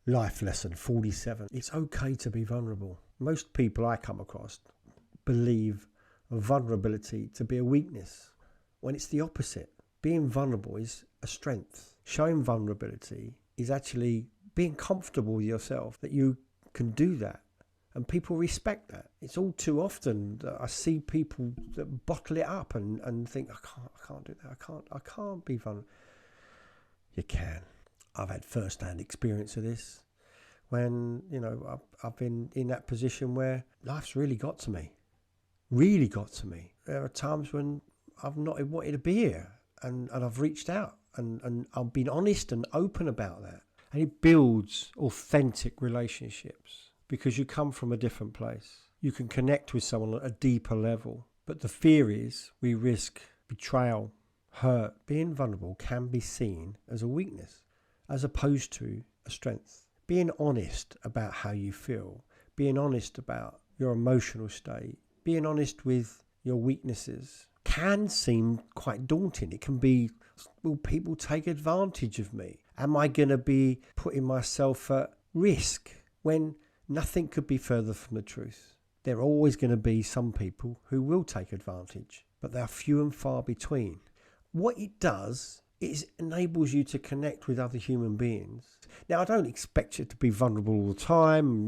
Life lesson 47. It's okay to be vulnerable. Most people I come across believe vulnerability to be a weakness, when it's the opposite. Being vulnerable is a strength. Showing vulnerability is actually being comfortable with yourself, that you can do that. And people respect that. It's all too often that I see people that bottle it up and think, I can't do that. I can't be vulnerable. You can. I've had first-hand experience of this when, I've been in that position where life's really got to me. Really got to me. There are times when I've not wanted to be here and I've reached out and I've been honest and open about that. And it builds authentic relationships because you come from a different place. You can connect with someone at a deeper level. But the fear is we risk betrayal, hurt. Being vulnerable can be seen as a weakness as opposed to a strength. Being honest about how you feel, being honest about your emotional state, being honest with your weaknesses can seem quite daunting. It can be, will people take advantage of me? Am I going to be putting myself at risk when nothing could be further from the truth? There are always going to be some people who will take advantage, but they are few and far between. What it does is enables you to connect with other human beings. Now, I don't expect you to be vulnerable all the time.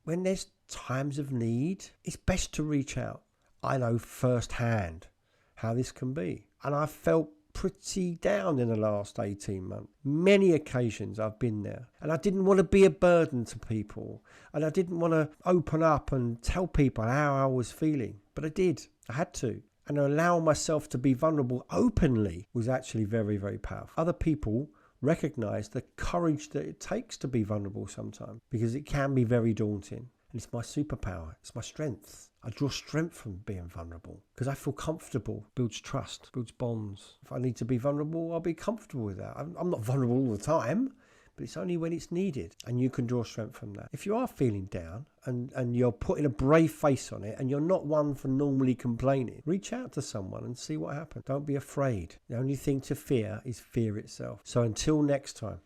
When there's times of need, it's best to reach out. I know firsthand how this can be. And I felt pretty down in the last 18 months. Many occasions I've been there. And I didn't want to be a burden to people. And I didn't want to open up and tell people how I was feeling. But I did. I had to. And allow myself to be vulnerable openly was actually very, very powerful. Other people recognize the courage that it takes to be vulnerable sometimes because it can be very daunting. And it's my superpower. It's my strength. I draw strength from being vulnerable because I feel comfortable. Builds trust, builds bonds. If I need to be vulnerable, I'll be comfortable with that. I'm not vulnerable all the time, but it's only when it's needed. And you can draw strength from that. If you are feeling down and you're putting a brave face on it and you're not one for normally complaining, reach out to someone and see what happens. Don't be afraid. The only thing to fear is fear itself. So until next time.